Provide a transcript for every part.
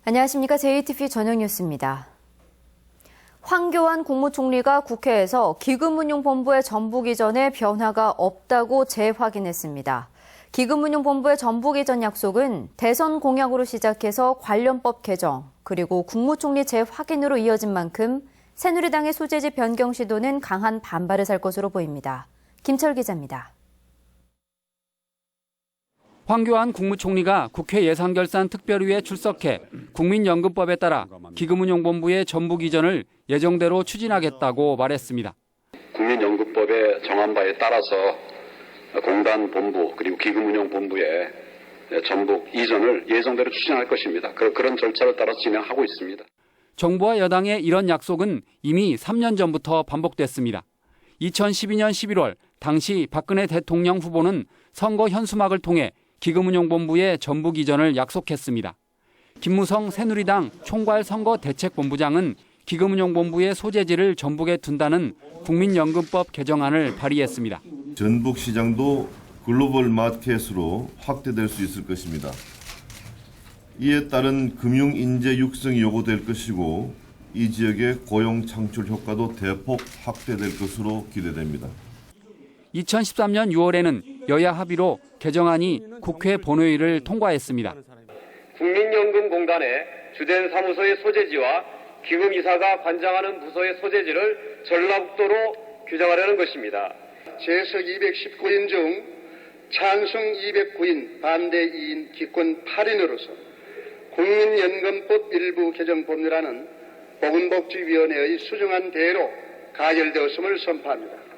안녕하십니까. JTBC 저녁뉴스입니다. 황교안 국무총리가 국회에서 기금운용본부의 전북 이전에 변화가 없다고 재확인했습니다. 기금운용본부의 전북 이전 약속은 대선 공약으로 시작해서 관련법 개정, 그리고 국무총리 재확인으로 이어진 만큼 새누리당의 소재지 변경 시도는 강한 반발을 살 것으로 보입니다. 김철 기자입니다. 황교안 국무총리가 국회 예산결산특별위에 출석해 국민연금법에 따라 기금운용본부의 전북 이전을 예정대로 추진하겠다고 말했습니다. 국민연금법의 정한 바에 따라서 공단 본부 그리고 기금운용본부의 전북 이전을 예정대로 추진할 것입니다. 그런 절차를 따라 진행하고 있습니다. 정부와 여당의 이런 약속은 이미 3년 전부터 반복됐습니다. 2012년 11월 당시 박근혜 대통령 후보는 선거 현수막을 통해 기금운용본부의 전북 이전을 약속했습니다. 김무성 새누리당 총괄선거대책본부장은 기금운용본부의 소재지를 전북에 둔다는 국민연금법 개정안을 발의했습니다. 전북 시장도 글로벌 마켓으로 확대될 수 있을 것입니다. 이에 따른 금융 인재 육성이 요구될 것이고 이 지역의 고용 창출 효과도 대폭 확대될 것으로 기대됩니다. 2013년 6월에는 여야 합의로 개정안이 국회 본회의를 통과했습니다. 국민연금공단의 주된 사무소의 소재지와 기금이사가 관장하는 부서의 소재지를 전라북도로 규정하려는 것입니다. 재석 219인 중 찬성 209인, 반대 2인, 기권 8인으로서 국민연금법 일부 개정 법률안은 보건복지위원회의 수정안 대로 가결되었음을 선포합니다.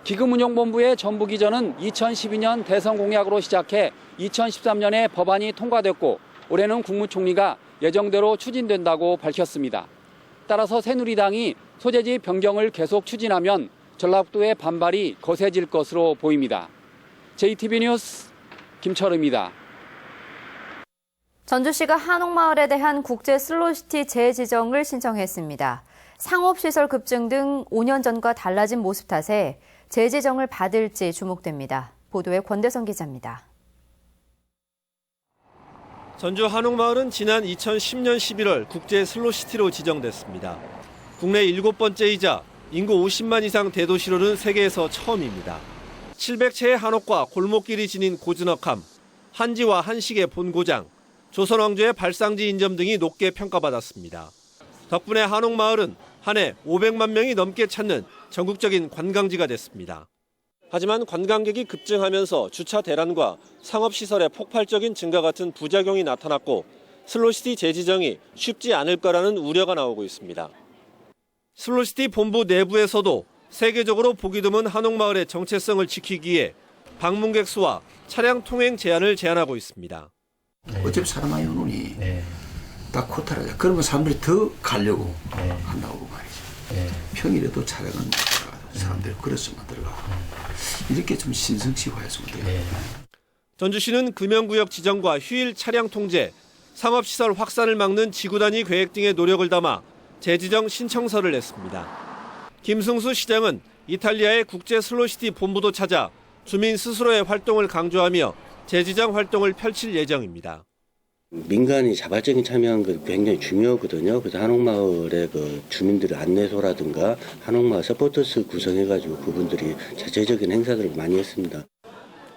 기금운용본부의 전북 이전은 2012년 대선 공약으로 시작해 2013년에 법안이 통과됐고 올해는 국무총리가 예정대로 추진된다고 밝혔습니다. 따라서 새누리당이 소재지 변경을 계속 추진하면 전라북도의 반발이 거세질 것으로 보입니다. JTBC 뉴스 김철우입니다. 전주시가 한옥마을에 대한 국제 슬로시티 재지정을 신청했습니다. 상업시설 급증 등 5년 전과 달라진 모습 탓에 재지정을 받을지 주목됩니다. 보도에 권대성 기자입니다. 전주 한옥마을은 지난 2010년 11월 국제 슬로시티로 지정됐습니다. 국내 7번째이자 인구 50만 이상 대도시로는 세계에서 처음입니다. 700채의 한옥과 골목길이 지닌 고즈넉함, 한지와 한식의 본고장, 조선왕조의 발상지 인점 등이 높게 평가받았습니다. 덕분에 한옥마을은 한 해 500만 명이 넘게 찾는 전국적인 관광지가 됐습니다. 하지만 관광객이 급증하면서 주차 대란과 상업시설의 폭발적인 증가 같은 부작용이 나타났고 슬로시티 재지정이 쉽지 않을 거라는 우려가 나오고 있습니다. 슬로시티 본부 내부에서도 세계적으로 보기 드문 한옥마을의 정체성을 지키기 위해 방문객 수와 차량 통행 제한을 제한하고 있습니다. 어차피 사람 많이 오느니 딱 코타라자. 그러면 사람들이 더 가려고 한다고 말이죠. 평일에도 차량은 사람들이 걸었으면 들어가. 이렇게 좀 신성시화했으면 돼요. 전주시는 금연구역 지정과 휴일 차량 통제, 상업시설 확산을 막는 지구단위 계획 등의 노력을 담아 재지정 신청서를 냈습니다. 김승수 시장은 이탈리아의 국제 슬로시티 본부도 찾아 주민 스스로의 활동을 강조하며 재지정 활동을 펼칠 예정입니다. 민간이 자발적인 참여한 게 굉장히 중요하거든요. 그래서 한옥마을의 주민들의 안내소라든가 한옥마을 서포터스 구성해가지고 그분들이 자체적인 행사들을 많이 했습니다.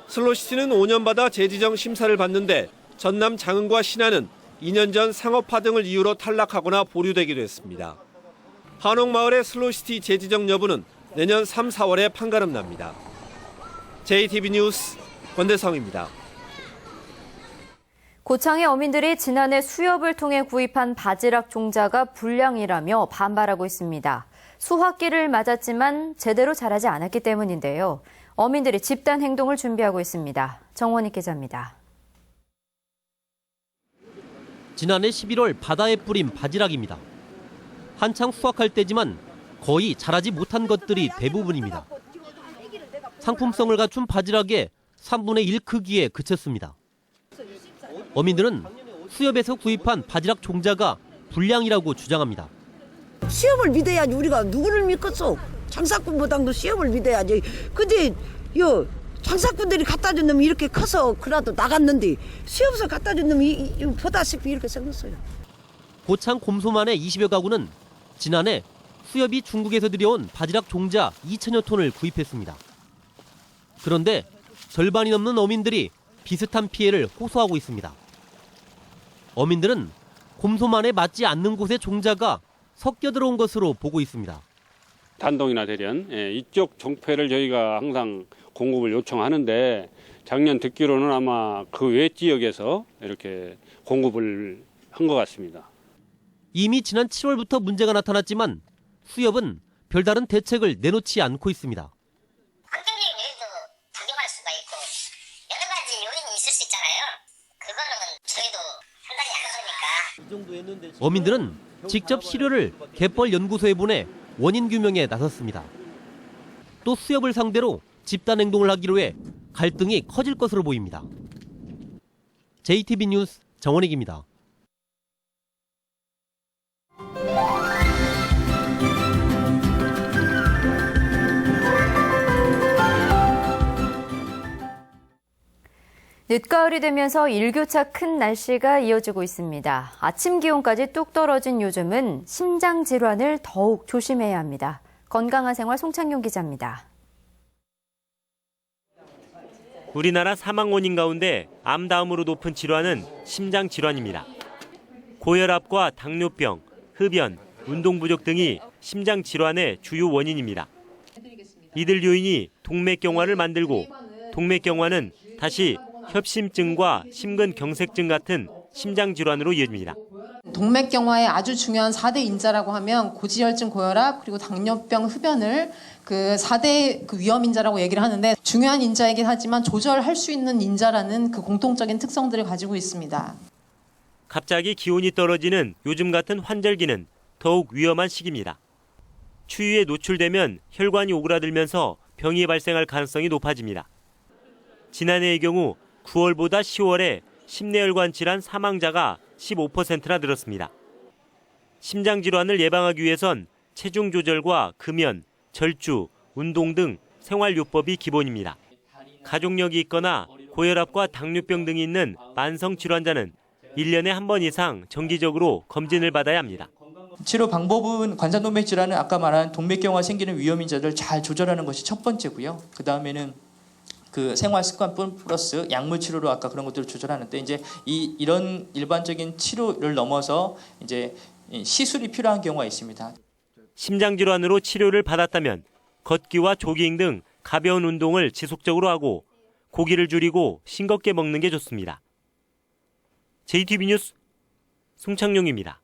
슬로시티는 5년마다 재지정 심사를 받는데 전남 장흥과 신안은 2년 전 상업화 등을 이유로 탈락하거나 보류되기도 했습니다. 한옥마을의 슬로시티 재지정 여부는 내년 3, 4월에 판가름 납니다. JTBC 뉴스 권대성입니다. 고창의 어민들이 지난해 수협을 통해 구입한 바지락 종자가 불량이라며 반발하고 있습니다. 수확기를 맞았지만 제대로 자라지 않았기 때문인데요. 어민들이 집단 행동을 준비하고 있습니다. 정원익 기자입니다. 지난해 11월 바다에 뿌린 바지락입니다. 한창 수확할 때지만 거의 자라지 못한 것들이 대부분입니다. 상품성을 갖춘 바지락의 3분의 1 크기에 그쳤습니다. 어민들은 수협에서 구입한 바지락 종자가 불량이라고 주장합니다. 시험을 믿어야지 우리가 누구를 믿겠어. 장사꾼보다도 시험을 믿어야지. 근데 장사꾼들이 갖다 준 놈이 이렇게 커서 그래도 나갔는데 수협서 갖다 준 놈이 보다시피 이렇게 생겼어요. 고창 곰소만의 20여 가구는 지난해 수협이 중국에서 들여온 바지락 종자 2천여 톤을 구입했습니다. 그런데 절반이 넘는 어민들이 비슷한 피해를 호소하고 있습니다. 어민들은 곰소만에 맞지 않는 곳의 종자가 섞여 들어온 것으로 보고 있습니다. 단동이나 대련 이쪽 종패를 저희가 항상 공급을 요청하는데 작년 듣기로는 아마 그 외 지역에서 이렇게 공급을 한 것 같습니다. 이미 지난 7월부터 문제가 나타났지만 수협은 별다른 대책을 내놓지 않고 있습니다. 환경적인 요인도 작용할 수가 있고 여러 가지 요인이 있을 수 있잖아요. 그거는 저희도 판단이 안 서니까. 어민들은 직접 시료를 갯벌 연구소에 보내 원인 규명에 나섰습니다. 또 수협을 상대로 집단 행동을 하기로 해 갈등이 커질 것으로 보입니다. JTB 뉴스 정원익입니다. 늦가을이 되면서 일교차 큰 날씨가 이어지고 있습니다. 아침 기온까지 뚝 떨어진 요즘은 심장 질환을 더욱 조심해야 합니다. 건강한 생활 송창용 기자입니다. 우리나라 사망 원인 가운데 암 다음으로 높은 질환은 심장 질환입니다. 고혈압과 당뇨병, 흡연, 운동 부족 등이 심장 질환의 주요 원인입니다. 이들 요인이 동맥경화를 만들고 동맥경화는 다시 협심증과 심근경색증 같은 심장 질환으로 이어집니다. 동맥경화의 아주 중요한 4대 인자라고 하면 고지혈증, 고혈압, 그리고 당뇨병, 흡연을 그 4대 위험 인자라고 얘기를 하는데 중요한 인자이긴 하지만 조절할 수 있는 인자라는 그 공통적인 특성들을 가지고 있습니다. 갑자기 기온이 떨어지는 요즘 같은 환절기는 더욱 위험한 시기입니다. 추위에 노출되면 혈관이 오그라들면서 병이 발생할 가능성이 높아집니다. 지난해의 경우 9월보다 10월에 심내혈관 질환 사망자가 15%나 늘었습니다. 심장 질환을 예방하기 위해선 체중 조절과 금연, 절주, 운동 등 생활요법이 기본입니다. 가족력이 있거나 고혈압과 당뇨병 등이 있는 만성 질환자는 1년에 한 번 이상 정기적으로 검진을 받아야 합니다. 치료 방법은 관상동맥 질환은 아까 말한 동맥경화 생기는 위험 인자를 잘 조절하는 것이 첫 번째고요. 그 다음에는 그 생활 습관뿐 플러스 약물 치료로 아까 그런 것들을 조절하는데 이제 이런 일반적인 치료를 넘어서 이제 시술이 필요한 경우가 있습니다. 심장 질환으로 치료를 받았다면 걷기와 조깅 등 가벼운 운동을 지속적으로 하고 고기를 줄이고 싱겁게 먹는 게 좋습니다. JTB 뉴스 송창용입니다.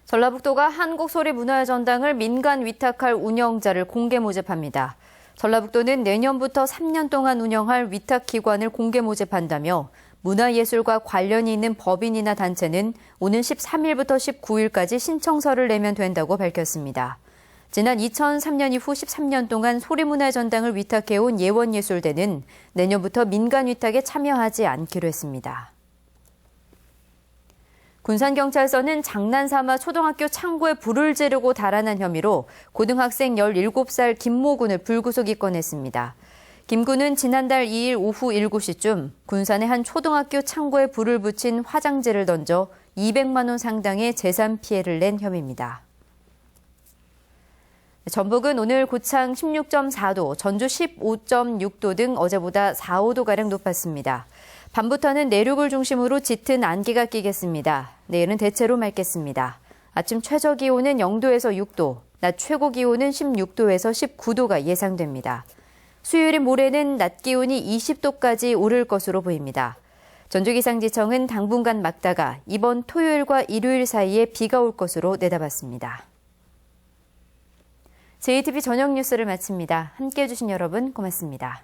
전라북도가 한국소리문화전당을 민간 위탁할 운영자를 공개 모집합니다. 전라북도는 내년부터 3년 동안 운영할 위탁기관을 공개 모집한다며 문화예술과 관련이 있는 법인이나 단체는 오는 13일부터 19일까지 신청서를 내면 된다고 밝혔습니다. 지난 2003년 이후 13년 동안 소리문화전당을 위탁해온 예원예술대는 내년부터 민간 위탁에 참여하지 않기로 했습니다. 군산경찰서는 장난삼아 초등학교 창고에 불을 지르고 달아난 혐의로 고등학생 17살 김모 군을 불구속 입건했습니다. 김 군은 지난달 2일 오후 7시쯤 군산의 한 초등학교 창고에 불을 붙인 화장지를 던져 200만 원 상당의 재산 피해를 낸 혐의입니다. 전북은 오늘 고창 16.4도, 전주 15.6도 등 어제보다 4, 5도가량 높았습니다. 밤부터는 내륙을 중심으로 짙은 안개가 끼겠습니다. 내일은 대체로 맑겠습니다. 아침 최저 기온은 0도에서 6도, 낮 최고 기온은 16도에서 19도가 예상됩니다. 수요일인 모레는 낮 기온이 20도까지 오를 것으로 보입니다. 전주기상지청은 당분간 막다가 이번 토요일과 일요일 사이에 비가 올 것으로 내다봤습니다. JTB 저녁 뉴스를 마칩니다. 함께해 주신 여러분 고맙습니다.